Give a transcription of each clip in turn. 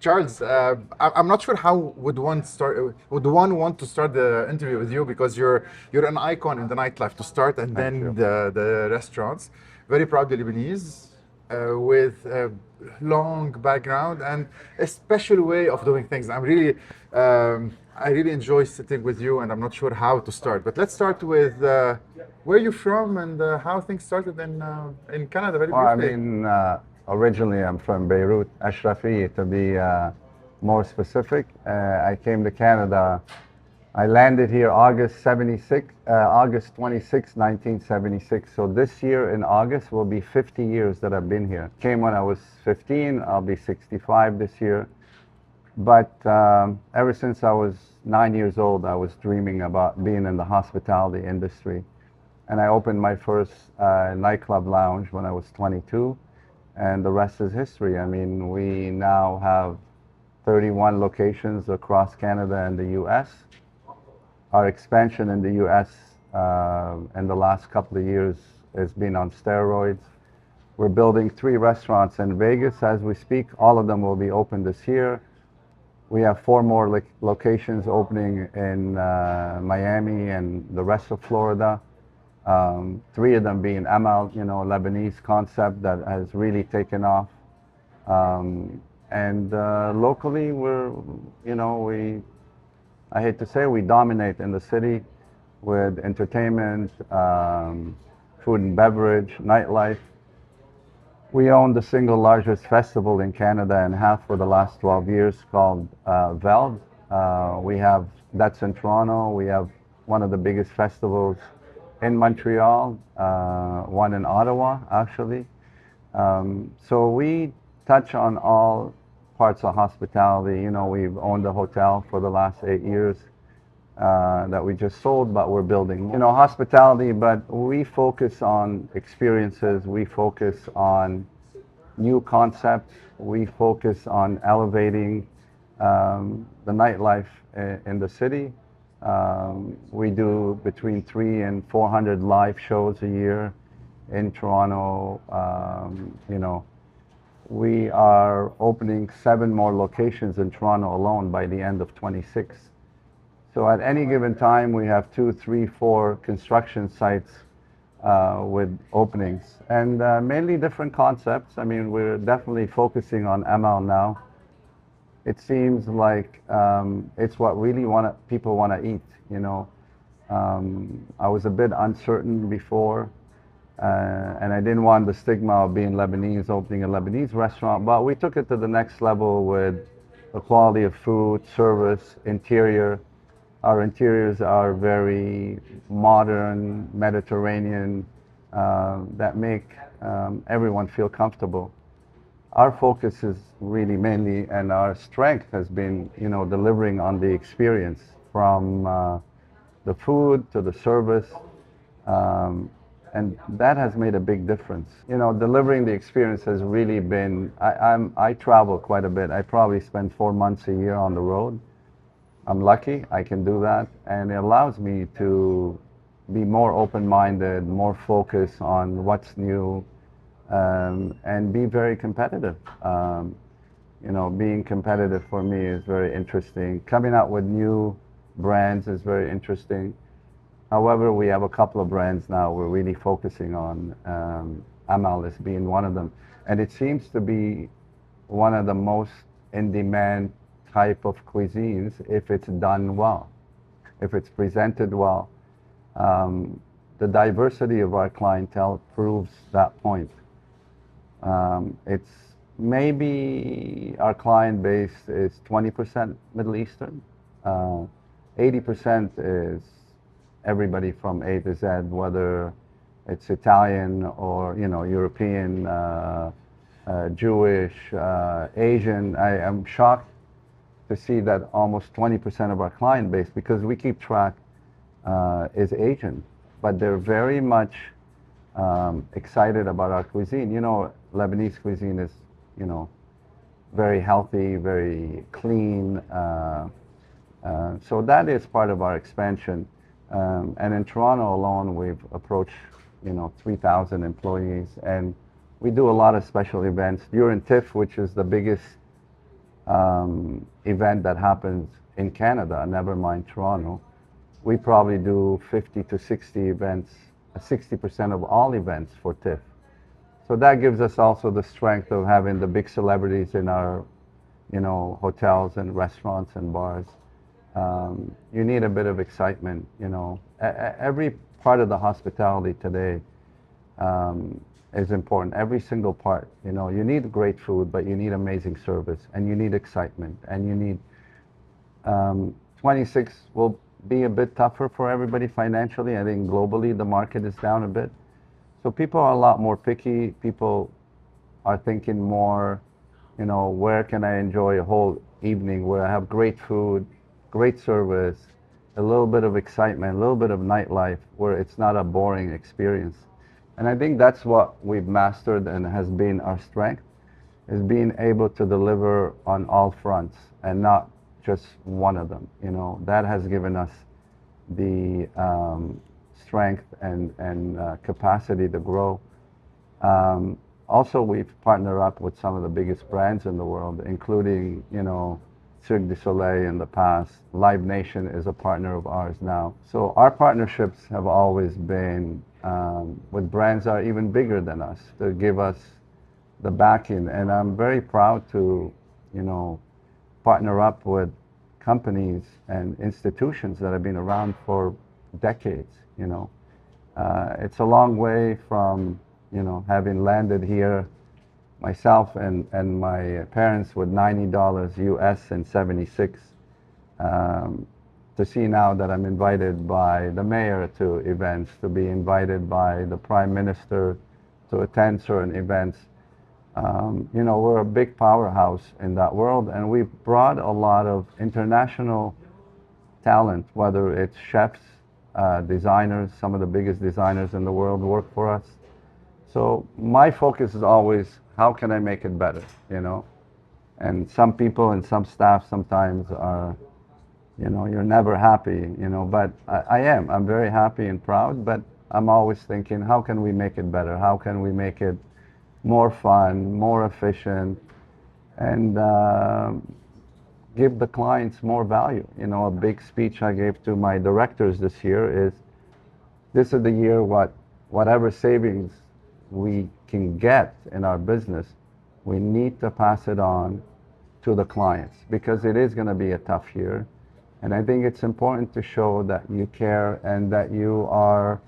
Charles, I'm not sure how would one want to start the interview with you because you're an icon in the nightlife to start, and Thank then you. the restaurants. Very proudly Lebanese, with a long background and a special way of doing things. I really enjoy sitting with you, and I'm not sure how to start. But let's start with where you're from and how things started in Canada, very Well, I briefly. mean, originally I'm from Beirut, Ashrafi, to be more specific. I came to Canada. I landed here August 26, 1976. So this year in August will be 50 years that I've been here. Came when I was 15. I'll be 65 this year. But ever since I was 9 years old, I was dreaming about being in the hospitality industry. And I opened my first nightclub lounge when I was 22, and the rest is history. I mean, we now have 31 locations across Canada and the US. Our expansion in the US in the last couple of years has been on steroids. We're building 3 restaurants in Vegas as we speak. All of them will be open this year. We have 4 more locations opening in Miami and the rest of Florida. 3 of them being Amal, Lebanese concept that has really taken off. And locally, I hate to say, we dominate in the city with entertainment, food and beverage, nightlife. We own the single largest festival in Canada and have for the last 12 years called Veld. That's in Toronto. We have one of the biggest festivals in Montreal, one in Ottawa, actually. So we touch on all parts of hospitality. We've owned a hotel for the last 8 years that we just sold, but we're building, hospitality, but we focus on experiences. We focus on new concepts. We focus on elevating the nightlife in the city. We do between 300 and 400 live shows a year in Toronto. We are opening 7 more locations in Toronto alone by the end of 26. So at any given time, we have 2, 3, 4 construction sites with openings, and mainly different concepts. I mean, we're definitely focusing on ML now. It seems like it's what really people want to eat. I was a bit uncertain before, and I didn't want the stigma of being Lebanese, opening a Lebanese restaurant, but we took it to the next level with the quality of food, service, interior. Our interiors are very modern, Mediterranean, that make everyone feel comfortable. Our focus is really mainly, and our strength has been, delivering on the experience from the food to the service. Um, and that has made a big difference. Delivering the experience has really been, I travel quite a bit. I probably spend 4 months a year on the road. I'm lucky I can do that, and it allows me to be more open-minded, more focused on what's new, and be very competitive. Being competitive for me is very interesting. Coming out with new brands is very interesting. However, we have a couple of brands now we're really focusing on, Amal is being one of them. And it seems to be one of the most in-demand type of cuisines if it's done well, if it's presented well. The diversity of our clientele proves that point. It's maybe our client base is 20% Middle Eastern. 80% is everybody from A to Z, whether it's Italian or European, Jewish, Asian. I am shocked to see that almost 20% of our client base, because we keep track, is Asian, but they're very much excited about our cuisine. Lebanese cuisine is, very healthy, very clean. So that is part of our expansion. And in Toronto alone, we've approached, 3,000 employees, and we do a lot of special events. During TIFF, which is the biggest event that happens in Canada, never mind Toronto, we probably do 50 to 60 events, 60% of all events for TIFF. So that gives us also the strength of having the big celebrities in our, hotels and restaurants and bars. You need a bit of excitement, Every part of the hospitality today is important. Every single part, You need great food, but you need amazing service, and you need excitement, and you need. 26 will be a bit tougher for everybody financially. I think globally the market is down a bit. So people are a lot more picky. People are thinking more, where can I enjoy a whole evening where I have great food, great service, a little bit of excitement, a little bit of nightlife, where it's not a boring experience. And I think that's what we've mastered and has been our strength, is being able to deliver on all fronts and not just one of them. That has given us the strength and capacity to grow. Also, we've partnered up with some of the biggest brands in the world, including, Cirque du Soleil in the past. Live Nation is a partner of ours now. So our partnerships have always been with brands that are even bigger than us, to give us the backing. And I'm very proud to, partner up with companies and institutions that have been around for decades, It's a long way from, having landed here myself and my parents with $90 US in 76, to see now that I'm invited by the mayor to events, to be invited by the prime minister to attend certain events. We're a big powerhouse in that world, and we've brought a lot of international talent, whether it's chefs, designers. Some of the biggest designers in the world work for us. So my focus is always, how can I make it better, And some people and some staff sometimes are, you're never happy, but I am. I'm very happy and proud, but I'm always thinking, how can we make it better? How can we make it more fun, more efficient, and give the clients more value? A big speech I gave to my directors this year is, this is the year whatever savings we can get in our business, we need to pass it on to the clients, because it is going to be a tough year. And I think it's important to show that you care and that you are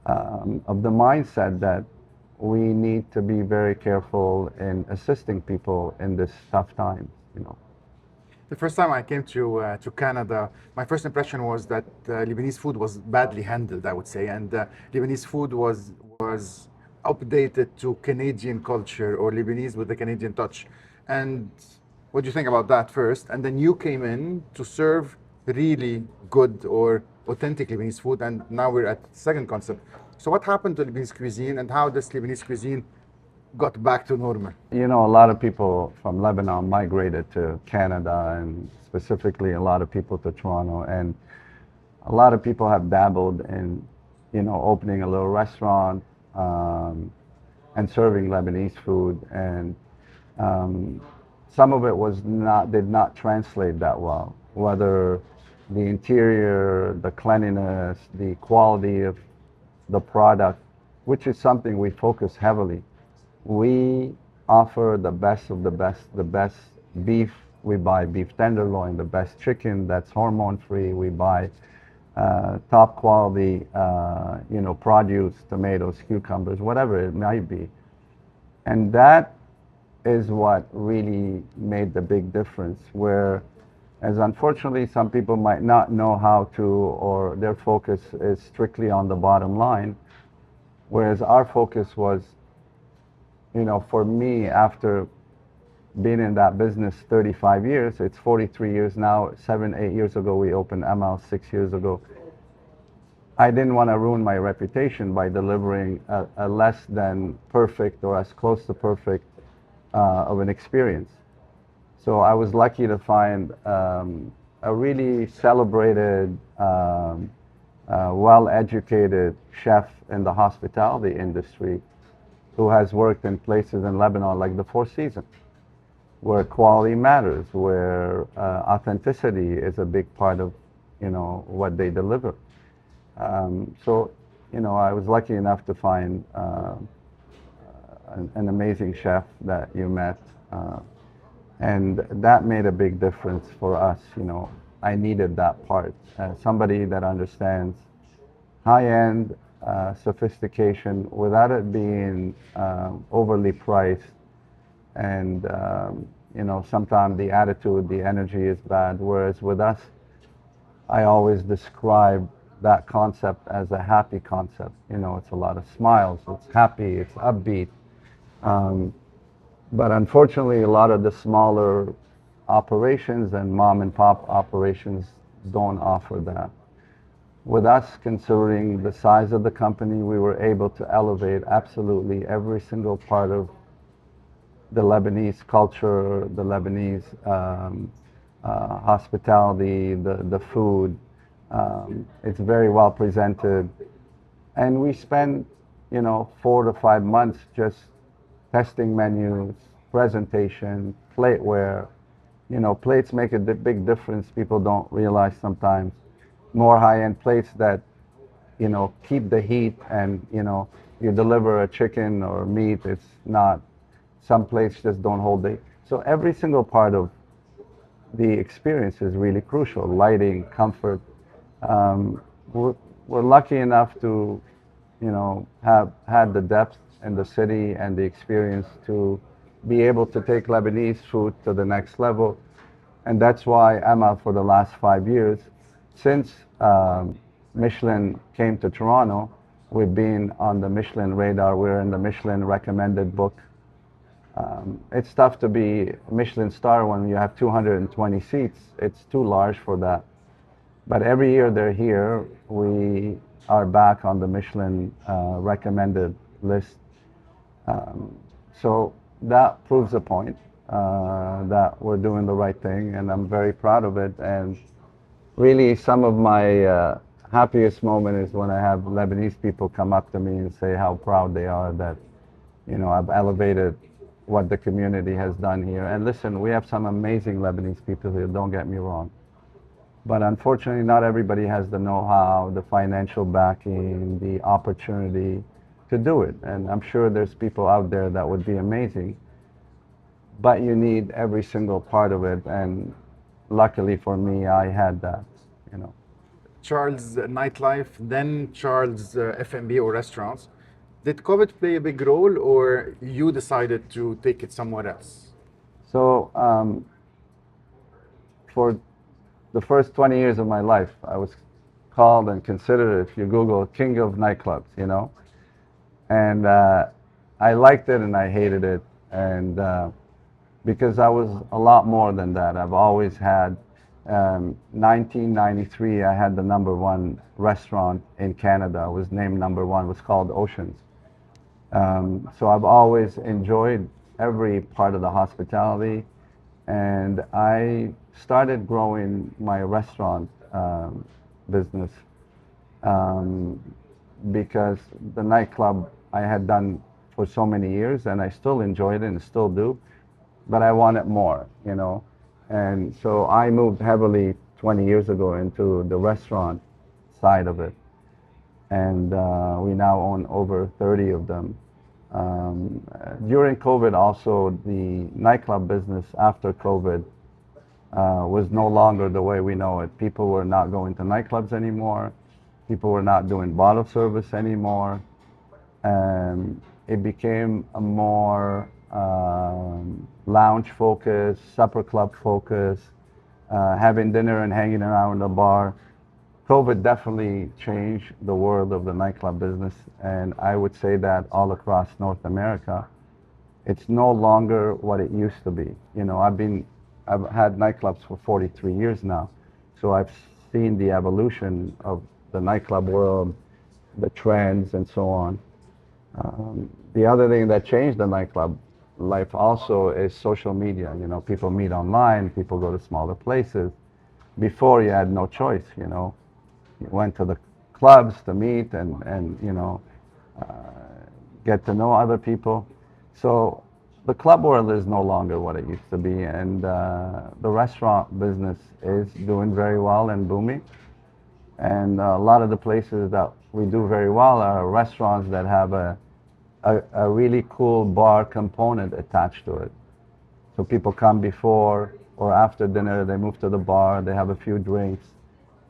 of the mindset that we need to be very careful in assisting people in this tough time, The first time I came to Canada, my first impression was that Lebanese food was badly handled, I would say, and Lebanese food was updated to Canadian culture, or Lebanese with the Canadian touch. And what do you think about that first? And then you came in to serve really good or authentic Lebanese food, and now we're at the second concept. So what happened to Lebanese cuisine, and how does Lebanese cuisine got back to normal? A lot of people from Lebanon migrated to Canada, and specifically a lot of people to Toronto, and a lot of people have dabbled in, opening a little restaurant and serving Lebanese food, and some of it did not translate that well, whether the interior, the cleanliness, the quality of the product, which is something we focus heavily. We offer the best of the best beef. We buy beef tenderloin, the best chicken that's hormone-free. We buy top quality, produce, tomatoes, cucumbers, whatever it might be. And that is what really made the big difference, as unfortunately some people might not know how to, or their focus is strictly on the bottom line, whereas our focus was, for me, after being in that business 35 years, it's 43 years now, 8 years ago we opened ML, 6 years ago. I didn't want to ruin my reputation by delivering a less than perfect or as close to perfect of an experience. So I was lucky to find a really celebrated, well-educated chef in the hospitality industry who has worked in places in Lebanon like the Four Seasons. where quality matters, where authenticity is a big part of, what they deliver. So, I was lucky enough to find an amazing chef that you met, and that made a big difference for us. I needed that part. Somebody that understands high-end sophistication without it being overly priced, and sometimes the attitude, the energy is bad. Whereas with us, I always describe that concept as a happy concept. It's a lot of smiles, it's happy, it's upbeat. Um, but unfortunately, a lot of the smaller operations and mom and pop operations don't offer that. With us, considering the size of the company, we were able to elevate absolutely every single part of the Lebanese culture, the Lebanese hospitality, the food. It's very well presented. And we spend, 4 to 5 months just testing menus, presentation, plateware. Plates make a big difference. People don't realize sometimes. More high-end plates that, keep the heat, and, you deliver a chicken or meat, it's not, some plates just don't hold the, so every single part of the experience is really crucial. Lighting, comfort. Um, we're lucky enough to, have had the depth in the city and the experience to be able to take Lebanese food to the next level. And that's why Emma, for the last 5 years, since Michelin came to Toronto, we've been on the Michelin radar. We're in the Michelin recommended book. It's tough to be a Michelin star when you have 220 seats. It's too large for that. But every year they're here, we are back on the Michelin recommended list. So that proves a point that we're doing the right thing, and I'm very proud of it. And really, some of my happiest moment is when I have Lebanese people come up to me and say how proud they are that, I've elevated what the community has done here. And listen, we have some amazing Lebanese people here, don't get me wrong. But unfortunately, not everybody has the know-how, the financial backing, the opportunity to do it. And I'm sure there's people out there that would be amazing, but you need every single part of it. And luckily for me, I had that, you know. Charles nightlife, then Charles F&B or restaurants. Did COVID play a big role, or you decided to take it somewhere else? So for the first 20 years of my life, I was called and considered, if you Google, king of nightclubs, And I liked it and I hated it. And because I was a lot more than that. I've always had, 1993, I had the #1 restaurant in Canada. It was named #1, it was called Oceans. So I've always enjoyed every part of the hospitality. And I started growing my restaurant business um, because the nightclub I had done for so many years, and I still enjoyed it and still do, but I wanted more. And so I moved heavily 20 years ago into the restaurant side of it. And we now own over 30 of them. During COVID also, the nightclub business after COVID was no longer the way we know it. People were not going to nightclubs anymore. People were not doing bottle service anymore. It became a more lounge focus, supper club focus, having dinner and hanging around the bar. COVID definitely changed the world of the nightclub business, and I would say that all across North America, it's no longer what it used to be. I've had nightclubs for 43 years now, so I've seen the evolution of the nightclub world, the trends, and so on. The other thing that changed the nightclub life also is social media. People meet online, people go to smaller places. Before, you had no choice. You went to the clubs to meet and uh, get to know other people. So the club world is no longer what it used to be, and the restaurant business is doing very well and booming. And a lot of the places that we do very well are restaurants that have a really cool bar component attached to it. So people come before or after dinner, they move to the bar, they have a few drinks.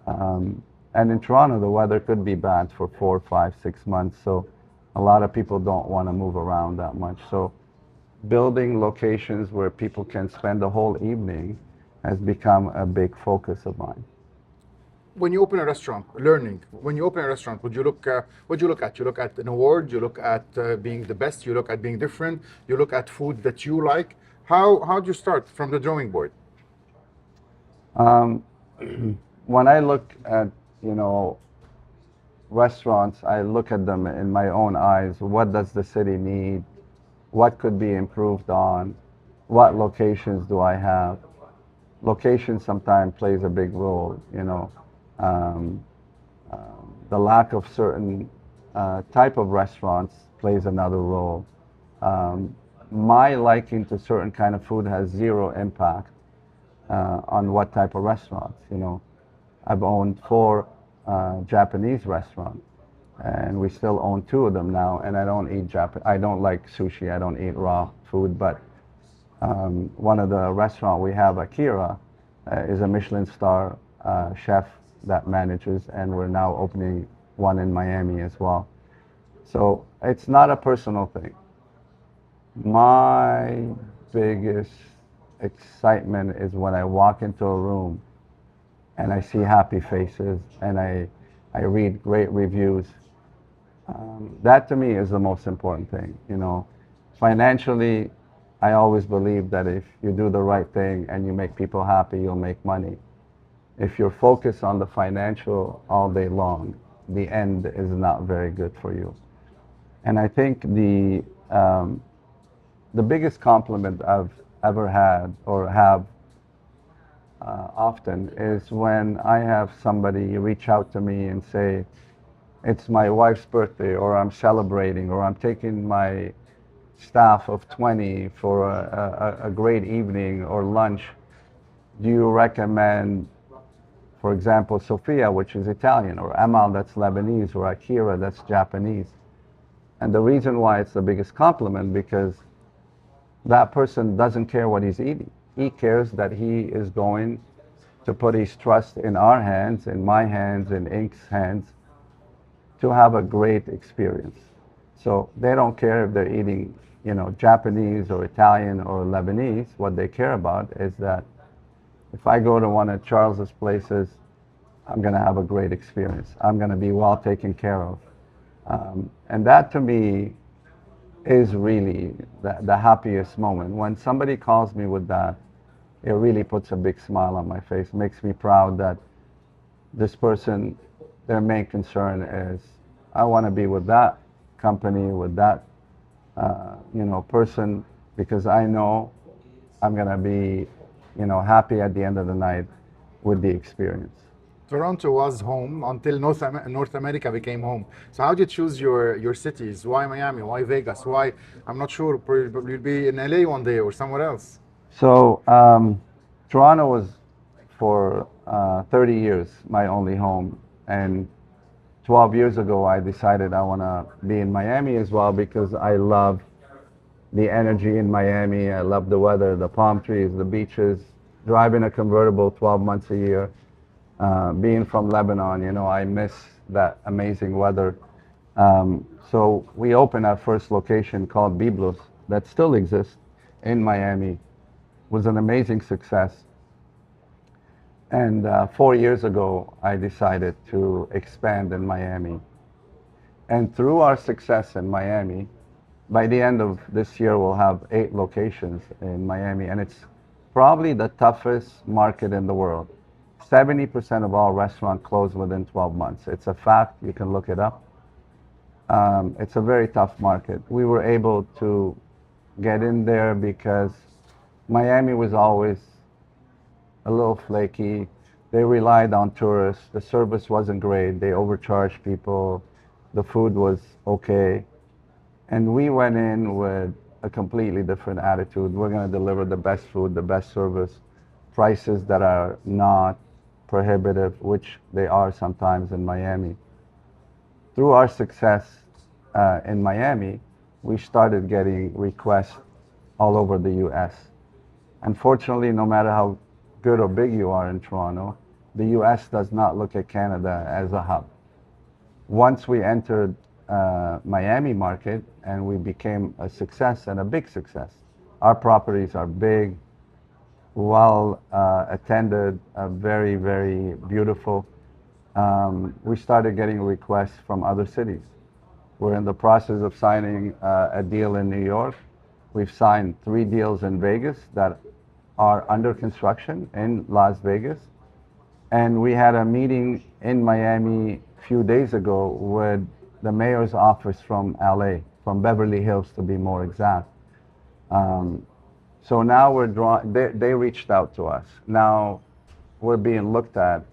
And in Toronto, the weather could be bad for 4, 5, 6 months. So a lot of people don't want to move around that much. So building locations where people can spend the whole evening has become a big focus of mine. When you open a restaurant, learning. When you open a restaurant, what do you look at? You look at an award. You look at being the best. You look at being different. You look at food that you like. How do you start from the drawing board? Um, when I look at, you know, restaurants, I look at them in my own eyes. What does the city need? What could be improved on? What locations do I have? Location sometimes plays a big role, you know. Um, the lack of certain type of restaurants plays another role. Um, my liking to certain kind of food has zero impact on what type of restaurants. You know, I've owned 4 Japanese restaurants, and we still own 2 of them now. And I don't eat I don't like sushi. I don't eat raw food. But one of the restaurant we have, Akira, is a Michelin star chef that manages, and we're now opening one in Miami as well. So it's not a personal thing. My biggest excitement is when I walk into a room and I see happy faces and I read great reviews. That to me is the most important thing. You know, financially, I always believe that if you do the right thing and you make people happy, you'll make money. If you're focused on the financial all day long, the end is not very good for you. And I think the biggest compliment I've ever had or have often is when I have somebody reach out to me and say, it's my wife's birthday, or I'm celebrating, or I'm taking my staff of 20 for a great evening or lunch. Do you recommend, for example, Sofia, which is Italian, or Amal, that's Lebanese, or Akira, that's Japanese? And the reason why it's the biggest compliment, because that person doesn't care what he's eating. He cares that he is going to put his trust in our hands, in my hands, in Ink's hands, to have a great experience. So they don't care if they're eating, you know, Japanese or Italian or Lebanese. What they care about is that if I go to one of Charles's places, I'm going to have a great experience. I'm going to be well taken care of. And that to me is really the happiest moment. When somebody calls me with that, it really puts a big smile on my face. Makes me proud that this person, their main concern is, I want to be with that company, with that you know, person, because I know I'm going to be, you know, happy at the end of the night with the experience. Toronto was home until North America became home. So how did you choose your cities? Why Miami? Why Vegas? Why? I'm not sure. Probably you'll be in LA one day or somewhere else. So Toronto was for 30 years my only home, and 12 years ago I decided I want to be in Miami as well, because I love the energy in Miami. I love the weather, the palm trees, the beaches, driving a convertible 12 months a year. Being from Lebanon, you know, I miss that amazing weather. So we opened our first location called Biblos that still exists in Miami. Was an amazing success. And 4 years ago, I decided to expand in Miami. And through our success in Miami, by the end of this year, we'll have 8 locations in Miami. And it's probably the toughest market in the world. 70% of all restaurants close within 12 months. It's a fact. You can look it up. It's a very tough market. We were able to get in there because Miami was always a little flaky. They relied on tourists. The service wasn't great. They overcharged people. The food was okay. And we went in with a completely different attitude. We're going to deliver the best food, the best service, prices that are not prohibitive, which they are sometimes in Miami. Through our success in Miami, we started getting requests all over the US. Unfortunately, no matter how good or big you are in Toronto, the US does not look at Canada as a hub. Once we entered Miami market and we became a success and a big success, our properties are big, well attended, very, very beautiful. We started getting requests from other cities. We're in the process of signing a deal in New York. We've signed 3 deals in Vegas that are under construction in Las Vegas. And we had a meeting in Miami a few days ago with the mayor's office from LA, from Beverly Hills to be more exact. So now they reached out to us. Now we're being looked at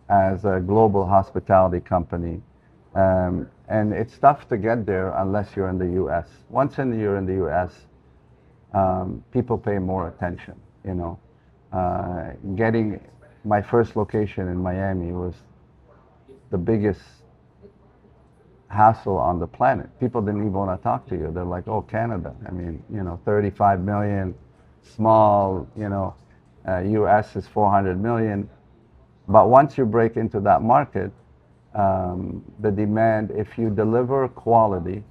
as a global hospitality company. And it's tough to get there unless you're in the US. Once you're in the US, people pay more attention, you know. Getting my first location in Miami was the biggest hassle on the planet. People didn't even want to talk to you. They're like, oh, Canada. I mean, you know, 35 million, small, you know, US is 400 million. But once you break into that market, the demand, if you deliver quality,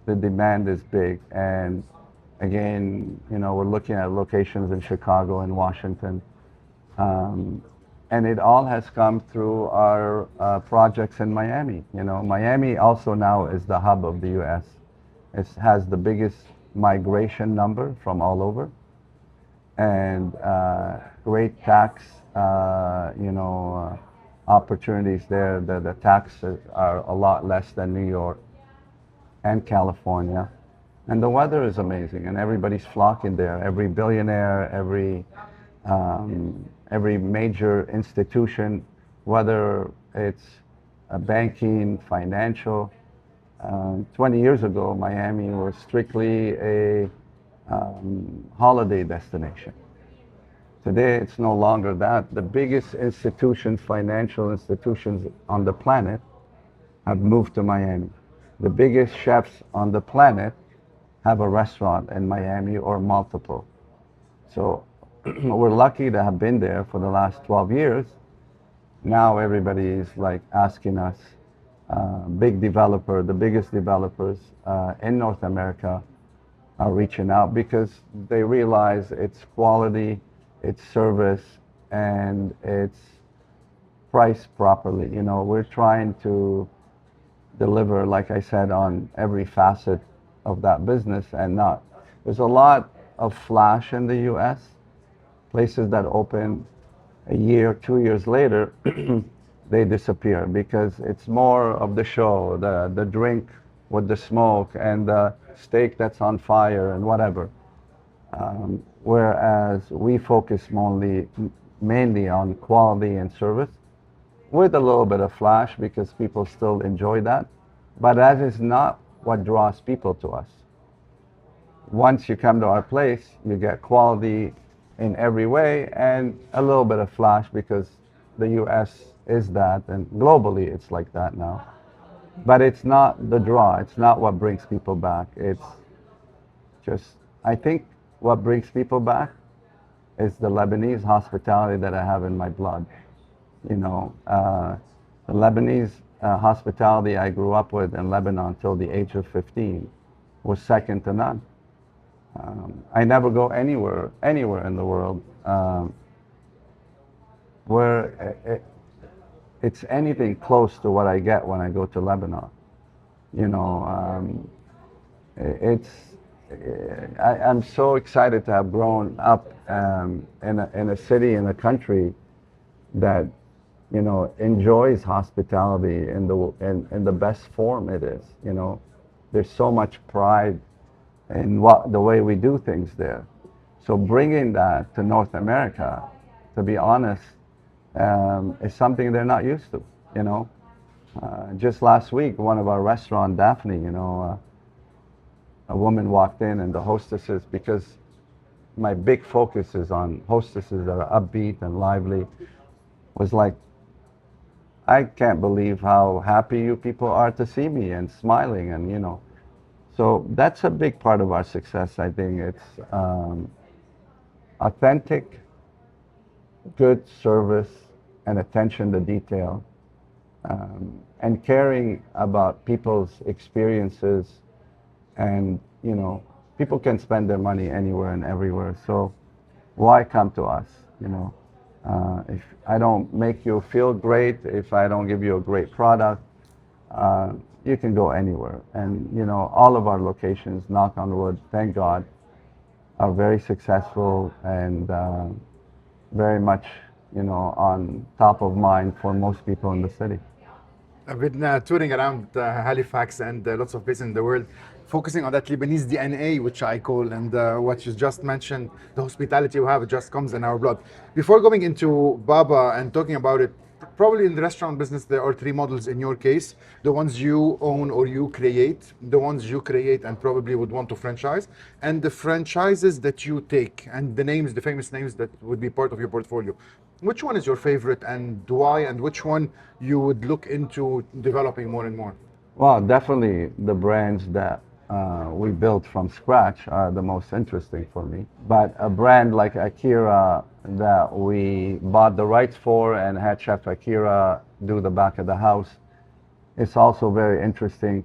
the demand is big. And again, you know, we're looking at locations in Chicago and Washington. And it all has come through our projects in Miami. You know, Miami also now is the hub of the US. It has the biggest migration number from all over. And great tax, you know, opportunities there. The taxes are a lot less than New York and California. And the weather is amazing, and everybody's flocking there. Every billionaire, every major institution, whether it's banking, financial. 20 years ago, Miami was strictly a holiday destination. Today, it's no longer that. The biggest institutions, financial institutions on the planet have moved to Miami. The biggest chefs on the planet have a restaurant in Miami or multiple. So we're lucky to have been there for the last 12 years. Now everybody is like asking us, the biggest developers in North America are reaching out because they realize it's quality, it's service, and it's priced properly. You know, we're trying to deliver, like I said, on every facet of that business and not. There's a lot of flash in the US, places that open a year, 2 years later, they disappear because it's more of the show, the drink with the smoke and the steak that's on fire and whatever. Whereas we focus mainly on quality and service with a little bit of flash because people still enjoy that. But that is not what draws people to us. Once you come to our place, you get quality in every way and a little bit of flash because the US is that, and globally it's like that now. But it's not the draw. It's not what brings people back. It's just, I think what brings people back is the Lebanese hospitality that I have in my blood. You know, the Lebanese hospitality I grew up with in Lebanon till the age of 15 was second to none. I never go anywhere in the world where it's anything close to what I get when I go to Lebanon. You know, I'm so excited to have grown up in a city, in a country that, you know, enjoys hospitality in the best form it is. You know, there's so much pride in the way we do things there. So bringing that to North America, to be honest, is something they're not used to. You know, just last week, one of our restaurant, Daphne, you know, a woman walked in and the hostesses, because my big focus is on hostesses that are upbeat and lively, was like, I can't believe how happy you people are to see me and smiling, and so that's a big part of our success. I think it's authentic, good service, and attention to detail, and caring about people's experiences. And people can spend their money anywhere and everywhere, so why come to us? If I don't make you feel great, if I don't give you a great product, uh, you can go anywhere. And all of our locations, knock on wood, thank God, are very successful and very much on top of mind for most people in the city. I've been touring around Halifax and lots of places in the world, focusing on that Lebanese DNA, which I call, and what you just mentioned, the hospitality we have, it just comes in our blood. Before going into Baba and talking about it, probably in the restaurant business, there are three models in your case: the ones you own or you create, the ones you create and probably would want to franchise, and the franchises that you take, and the names, the famous names that would be part of your portfolio. Which one is your favorite and why, and which one you would look into developing more and more? Well, definitely the brands that we built from scratch are the most interesting for me. But a brand like Akira that we bought the rights for and had Chef Akira do the back of the house, it's also very interesting.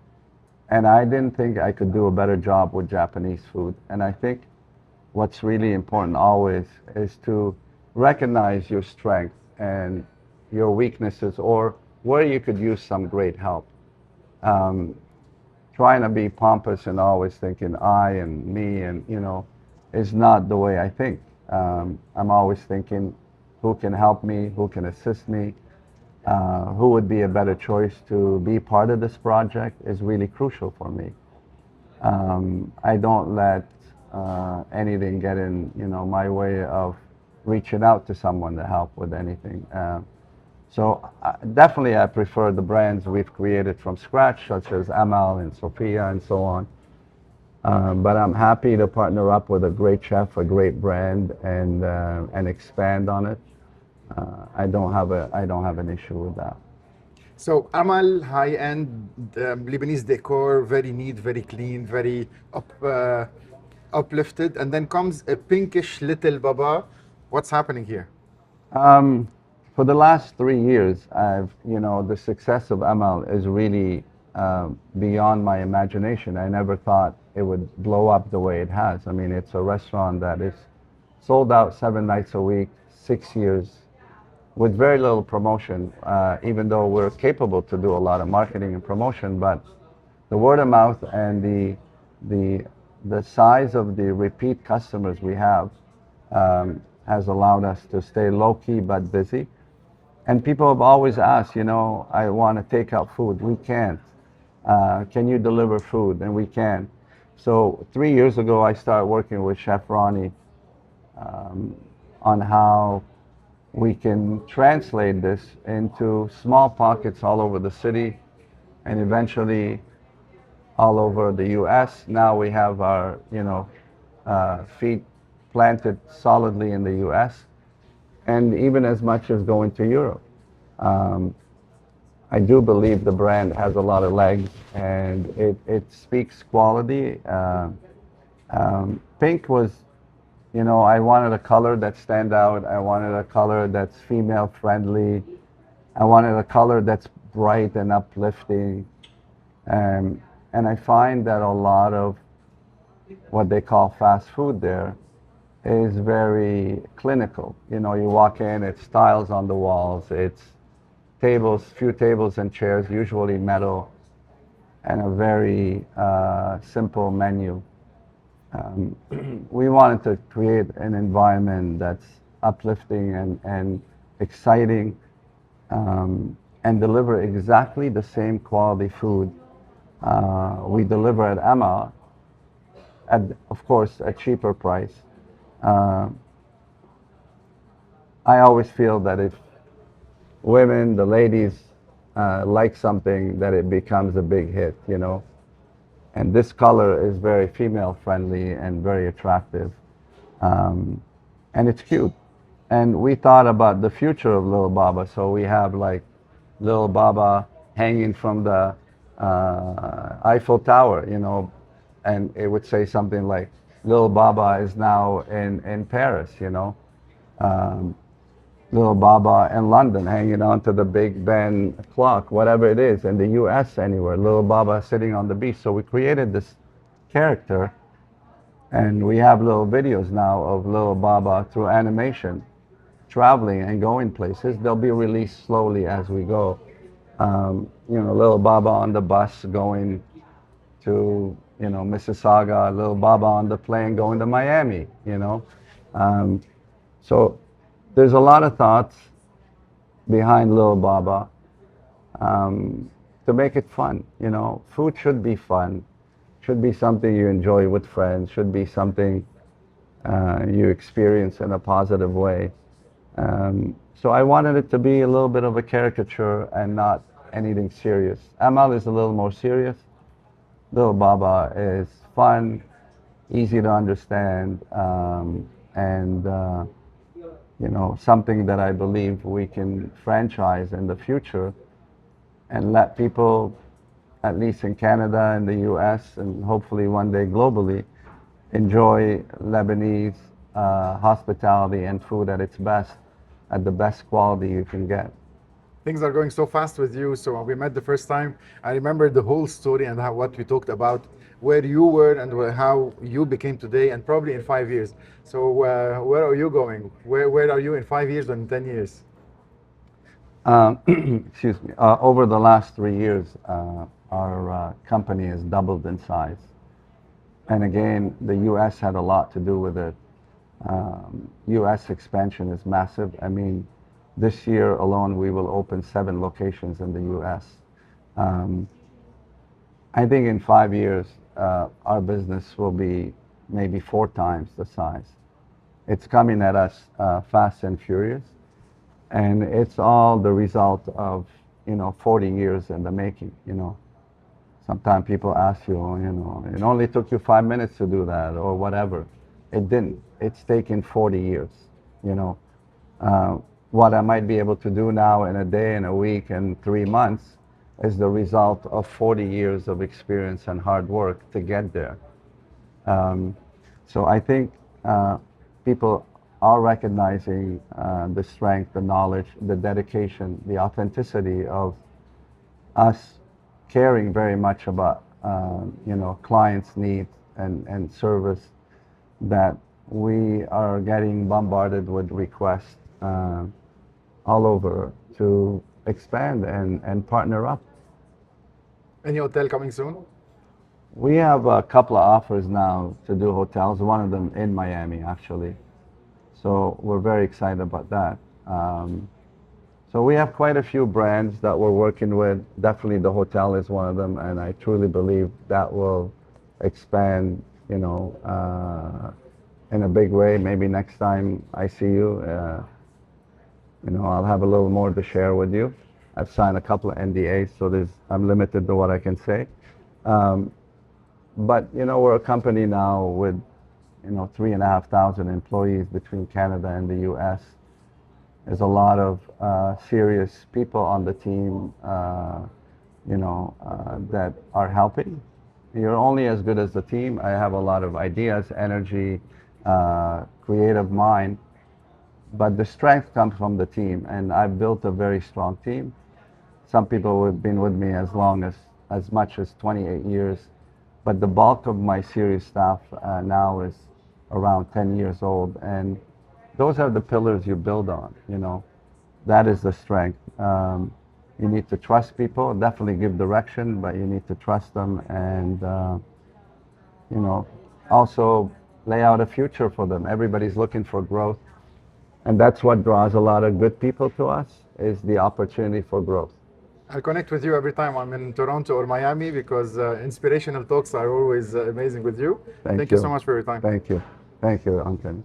And I didn't think I could do a better job with Japanese food. And I think what's really important always is to recognize your strength and your weaknesses, or where you could use some great help. Um, Trying to be pompous and always thinking I and me and is not the way I think. I'm always thinking who can help me, who can assist me, who would be a better choice to be part of this project is really crucial for me. I don't let anything get in my way of reaching out to someone to help with anything. So definitely I prefer the brands we've created from scratch, such as Amal and Sophia and so on. But I'm happy to partner up with a great chef, a great brand, and expand on it. I don't have an issue with that. So Amal, high-end Lebanese decor, very neat, very clean, very uplifted, and then comes a pinkish little Baba. What's happening here? Um, for the last 3 years, the success of Amal is really beyond my imagination. I never thought it would blow up the way it has. I mean, it's a restaurant that is sold out 7 nights a week, 6 years, with very little promotion, even though we're capable to do a lot of marketing and promotion. But the word of mouth and the the size of the repeat customers we have has allowed us to stay low key but busy. And people have always asked, I want to take out food. We can't. Can you deliver food? And we can. So 3 years ago, I started working with Chef Ronnie on how we can translate this into small pockets all over the city and eventually all over the U.S. Now we have our, feet planted solidly in the U.S. and even as much as going to Europe. Um, I do believe the brand has a lot of legs and it speaks quality. Pink was, I wanted a color that stand out. I wanted a color that's female friendly. I wanted a color that's bright and uplifting. Um, and I find that a lot of what they call fast food there is very clinical. You walk in, it's tiles on the walls, it's tables, few tables and chairs, usually metal, and a very simple menu. Um, we wanted to create an environment that's uplifting and exciting, and deliver exactly the same quality food we deliver at Emma at, of course, a cheaper price. Uh, I always feel that if the ladies, like something, that it becomes a big hit. And this color is very female friendly and very attractive. Um, and it's cute. And we thought about the future of Little Baba. So we have like Little Baba hanging from the Eiffel Tower, you know, and it would say something like, Little Baba is now in Paris, you know. Um, Little Baba in London hanging on to the Big Ben clock, whatever it is, in the US anywhere. Little Baba sitting on the beach. So we created this character, and we have little videos now of Little Baba through animation, traveling and going places. They'll be released slowly as we go. You know, Little Baba on the bus going to, you know, Mississauga, Little Baba on the plane going to Miami, you know. Um, so there's a lot of thoughts behind Little Baba to make it fun, you know. Food should be fun, should be something you enjoy with friends, should be something you experience in a positive way. So I wanted it to be a little bit of a caricature and not anything serious. Amal is a little more serious. Little Baba is fun, easy to understand, and you know, something that I believe we can franchise in the future and let people, at least in Canada and the US, and hopefully one day globally, enjoy Lebanese hospitality and food at its best, at the best quality you can get. Things are going so fast with you. So when we met the first time, I remember the whole story and what we talked about, where you were and how you became today, and probably in 5 years. So where are you going? Where are you in 5 years and 10 years? Excuse me. Over the last 3 years, our company has doubled in size. And again, the US had a lot to do with it. US expansion is massive. I mean, this year alone, we will open 7 locations in the US. I think in 5 years, our business will be maybe 4 times the size. It's coming at us fast and furious. And it's all the result of, you know, 40 years in the making, you know. Sometimes people ask you, you know, it only took you 5 minutes to do that or whatever. It didn't. It's taken 40 years, you know. What I might be able to do now in a day, in a week, and 3 months is the result of 40 years of experience and hard work to get there. So I think people are recognizing the strength, the knowledge, the dedication, the authenticity of us caring very much about you know, clients' needs and service, that we are getting bombarded with requests all over to expand and partner up. Any hotel coming soon? We have a couple of offers now to do hotels, one of them in Miami actually. So we're very excited about that. So we have quite a few brands that we're working with. Definitely the hotel is one of them, and I truly believe that will expand, you know, in a big way. Maybe next time I see you, you know, I'll have a little more to share with you. I've signed a couple of NDAs, so I'm limited to what I can say. But you know, we're a company now with, you know, 3,500 employees between Canada and the US. There's a lot of serious people on the team, you know, that are helping. You're only as good as the team. I have a lot of ideas, energy, creative mind, but the strength comes from the team, and I've built a very strong team. Some people have been with me as much as 28 years, but the bulk of my serious staff now is around 10 years old, and those are the pillars you build on, you know. That is the strength. You need to trust people, definitely give direction, but you need to trust them, and you know, also lay out a future for them. Everybody's looking for growth, and that's what draws a lot of good people to us, is the opportunity for growth. I'll connect with you every time I'm in Toronto or Miami, because inspirational talks are always amazing with you. Thank you so much for your time. Thank you. Thank you, Anthony.